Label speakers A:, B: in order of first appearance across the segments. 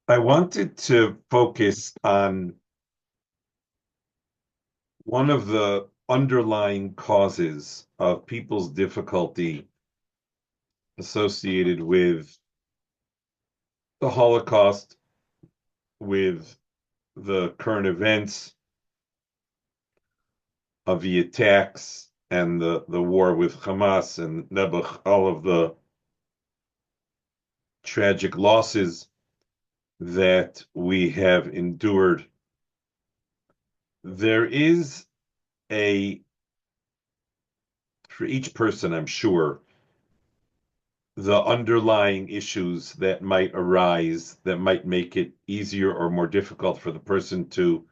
A: I wanted to focus on one of the underlying causes of people's difficulty associated with the Holocaust, with the current events of the attacks and the war with Hamas and Nebuch, all of the tragic losses that we have endured. There is for each person, I'm sure, the underlying issues that might arise that might make it easier or more difficult for the person to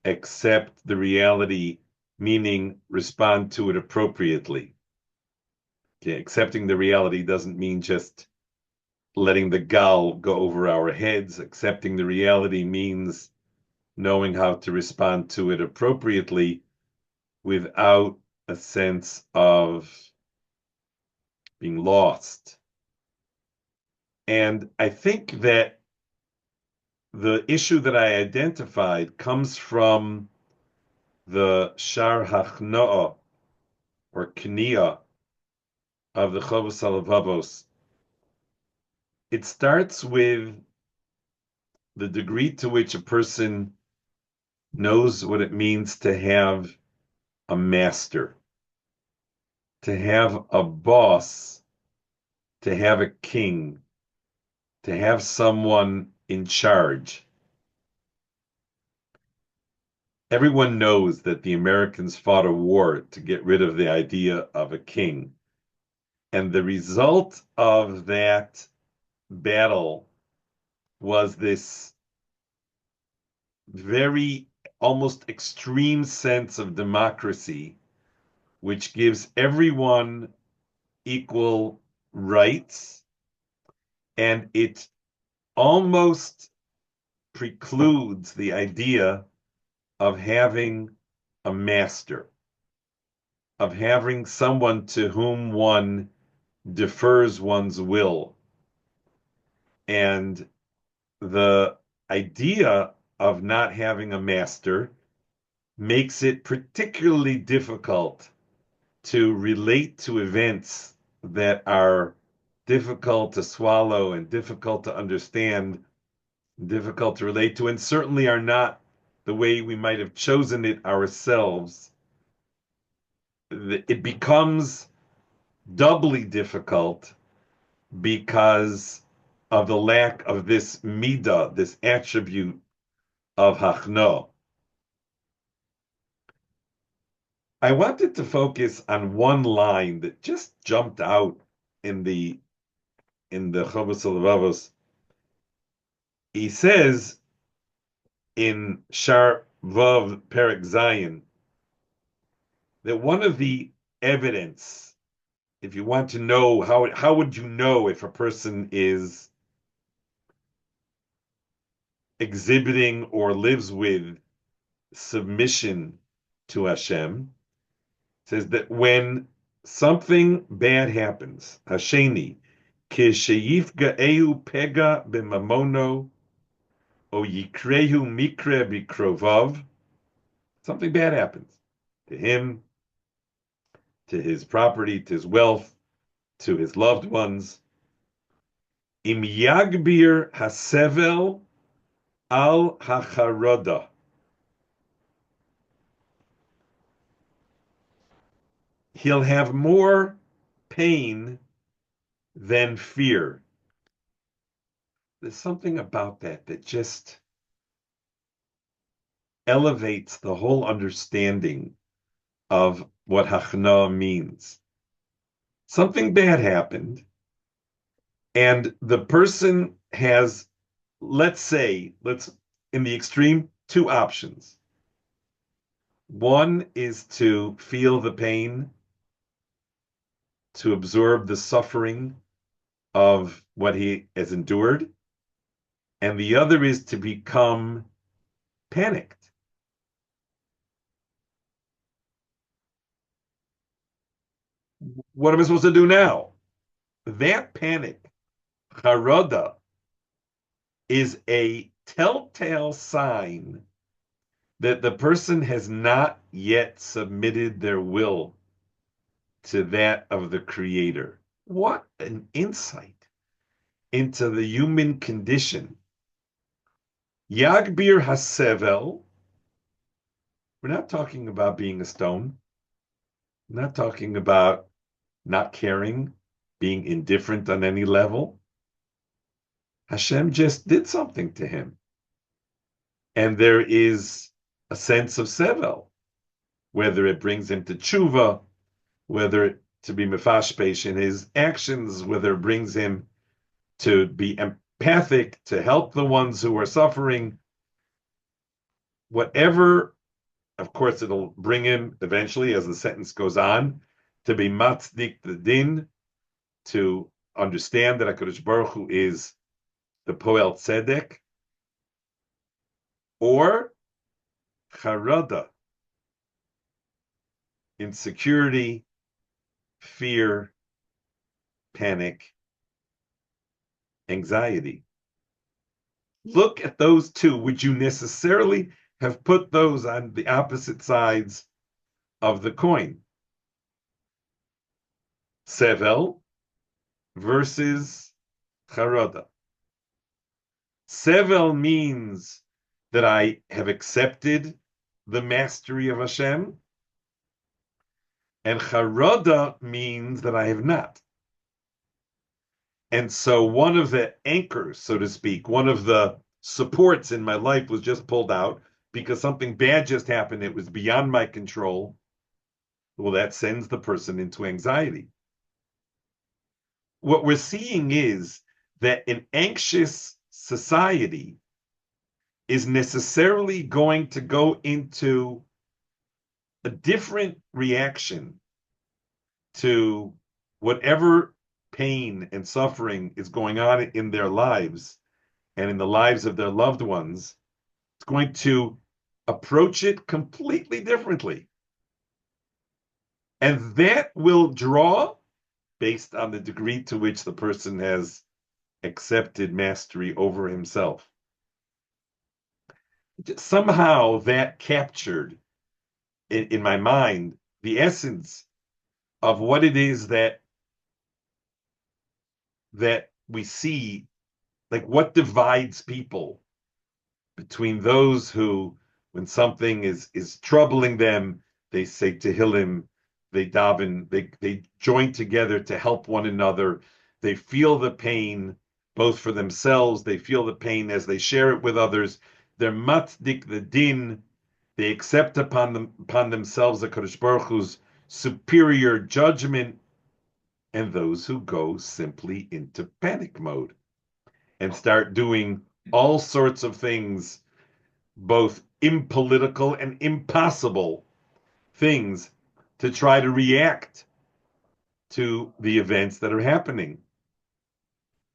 A: accept the reality, meaning respond to it appropriately. Okay, accepting the reality doesn't mean just letting the gal go over our heads. Accepting the reality means knowing how to respond to it appropriately without a sense of being lost. And I think that the issue that I identified comes from the Shar Hachnoah or Kniya of the Chovos HaLevavos. It starts with the degree to which a person knows what it means to have a master, to have a boss, to have a king, to have someone in charge. Everyone knows that the Americans fought a war to get rid of the idea of a king. And the result of that battle was this very almost extreme sense of democracy, which gives everyone equal rights, and it almost precludes the idea of having a master, of having someone to whom one defers one's will. And the idea of not having a master makes it particularly difficult to relate to events that are difficult to swallow and difficult to understand, difficult to relate to, and certainly are not the way we might have chosen it ourselves. It becomes doubly difficult because of the lack of this midah, this attribute of hachno. I wanted to focus on one line that just jumped out in the Chovos HaLevavos. He says in Shar Vav Perek Zayin that one of the evidence, if you want to know how would you know if a person is exhibiting or lives with submission to Hashem, says that when something bad happens, Hasheni, Kishayifga'ehu pega b'mamono, o yikrehu mikre bikrovav, something bad happens to him, to his property, to his wealth, to his loved ones. Im yagbir hasevel al hacharoda. He'll have more pain than fear. There's something about that just elevates the whole understanding of what Hachna means. Something bad happened, and the person has, let's in the extreme, two options. One is to feel the pain, to absorb the suffering of what he has endured, and the other is to become panicked. What am I supposed to do now? That panic, charada, is a telltale sign that the person has not yet submitted their will to that of the Creator. What an insight into the human condition. Yagbir Hasevel, we're not talking about being a stone. We're not talking about not caring, being indifferent on any level. Hashem just did something to him. And there is a sense of sevel, whether it brings him to tshuva, whether to be mefashpesh in his actions, whether it brings him to be empathic, to help the ones who are suffering. Whatever, of course, it'll bring him eventually, as the sentence goes on, to be matzdik the din, to understand that HaKadosh Baruch Hu is the Poel Tzedek, or charada, insecurity, fear, panic, anxiety. Look at those two. Would you necessarily have put those on the opposite sides of the coin? Sevel versus charada. Sevel means that I have accepted the mastery of Hashem, and charada means that I have not. And so one of the anchors, so to speak, one of the supports in my life was just pulled out because something bad just happened. It was beyond my control. Well, that sends the person into anxiety. What we're seeing is that an anxious society is necessarily going to go into a different reaction to whatever pain and suffering is going on in their lives and in the lives of their loved ones. It's going to approach it completely differently. And that will draw based on the degree to which the person has accepted mastery over himself. Somehow that captured in my mind the essence of what it is that we see, like what divides people between those who, when something is troubling them, they say Tehillim, they daven, they join together to help one another. They feel the pain both for themselves, they feel the pain as they share it with others. They're matzik the din, they accept upon themselves the Kadosh Baruch Hu's superior judgment, and those who go simply into panic mode and start doing all sorts of things, both impolitical and impossible things, to try to react to the events that are happening.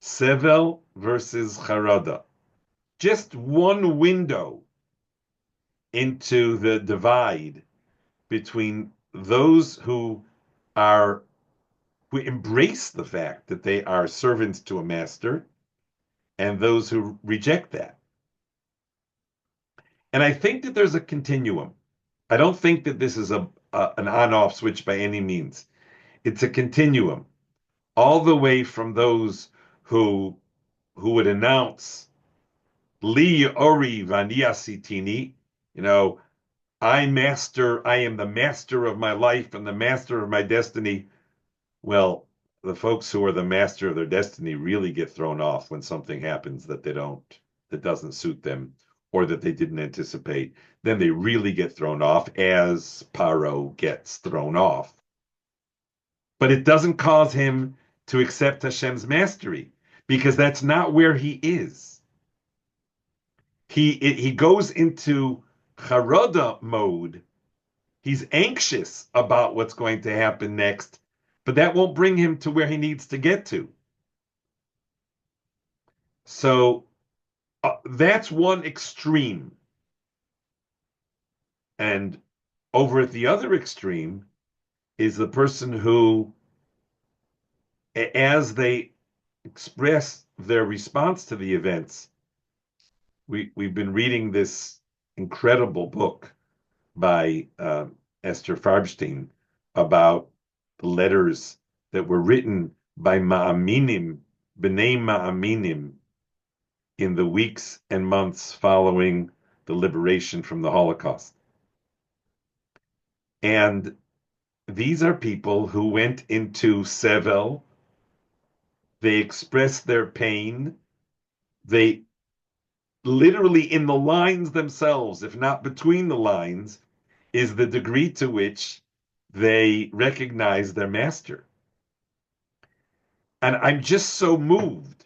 A: Sevel versus charada. Just one window into the divide between those who embrace the fact that they are servants to a master and those who reject that. And I think that there's a continuum. I don't think that this is an on-off switch by any means. It's a continuum, all the way from those who would announce Li Ori Vani Asitini, I am the master of my life and the master of my destiny. Well, the folks who are the master of their destiny really get thrown off when something happens that doesn't suit them or that they didn't anticipate. Then they really get thrown off, as Paro gets thrown off. But it doesn't cause him to accept Hashem's mastery, because that's not where he is. He goes into charada mode. He's anxious about what's going to happen next, but that won't bring him to where he needs to get to. So that's one extreme. And over at the other extreme is the person who, as they express their response to the events, we've been reading this incredible book by Esther Farbstein about the letters that were written by Ma'aminim, B'nai Ma'aminim, in the weeks and months following the liberation from the Holocaust. And these are people who went into Sevel. They expressed their pain. They literally, in the lines themselves, if not between the lines, is the degree to which they recognize their master. And I'm just so moved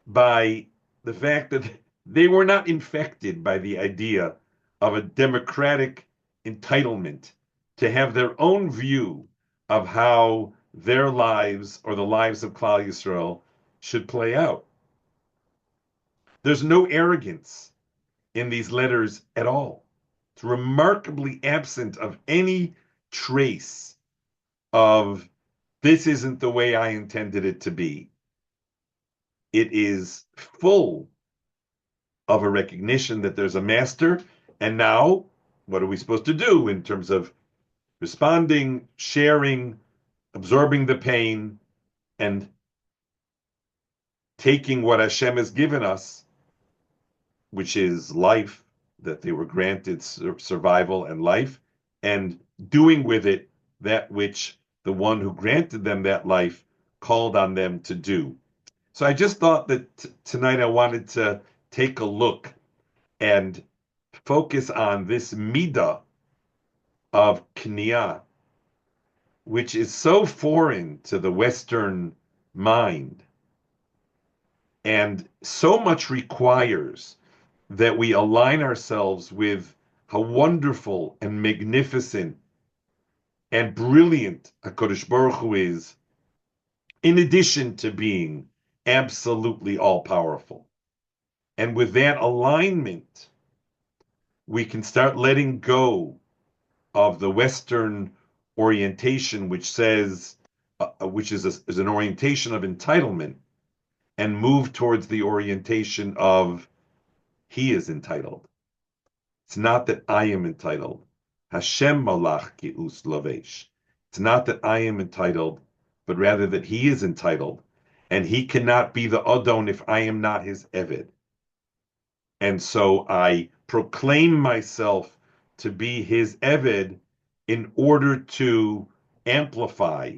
A: by the fact that they were not infected by the idea of a democratic entitlement to have their own view of how their lives or the lives of Klal Yisrael should play out. There's no arrogance in these letters at all. It's remarkably absent of any trace of this isn't the way I intended it to be. It is full of a recognition that there's a master, and now what are we supposed to do in terms of responding, sharing, absorbing the pain, and taking what Hashem has given us, which is life, that they were granted survival and life, and doing with it that which the one who granted them that life called on them to do. So I just thought that tonight I wanted to take a look and focus on this midah of kniyah, which is so foreign to the Western mind and so much requires that we align ourselves with how wonderful and magnificent and brilliant HaKadosh Baruch Hu is, in addition to being absolutely all-powerful. And with that alignment, we can start letting go of the Western orientation, which says, which is an orientation of entitlement, and move towards the orientation of he is entitled. It's not that I am entitled. Hashem malach ki'us lavesh. It's not that I am entitled, but rather that he is entitled. And he cannot be the Adon if I am not his Eved. And so I proclaim myself to be his Eved in order to amplify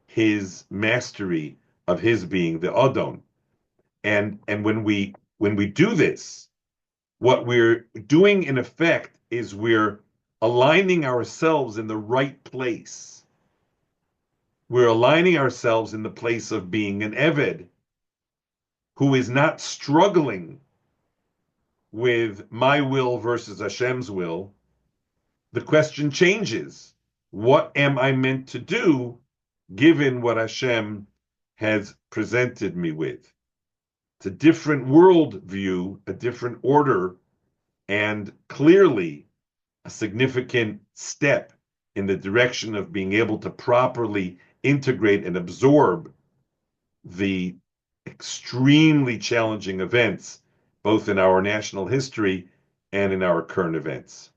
A: his mastery of his being the Adon. And when we do this, what we're doing in effect is we're aligning ourselves in the right place. We're aligning ourselves in the place of being an Eved who is not struggling with my will versus Hashem's will. The question changes. What am I meant to do given what Hashem has presented me with? It's a different world view, a different order, and clearly a significant step in the direction of being able to properly integrate and absorb the extremely challenging events, both in our national history and in our current events.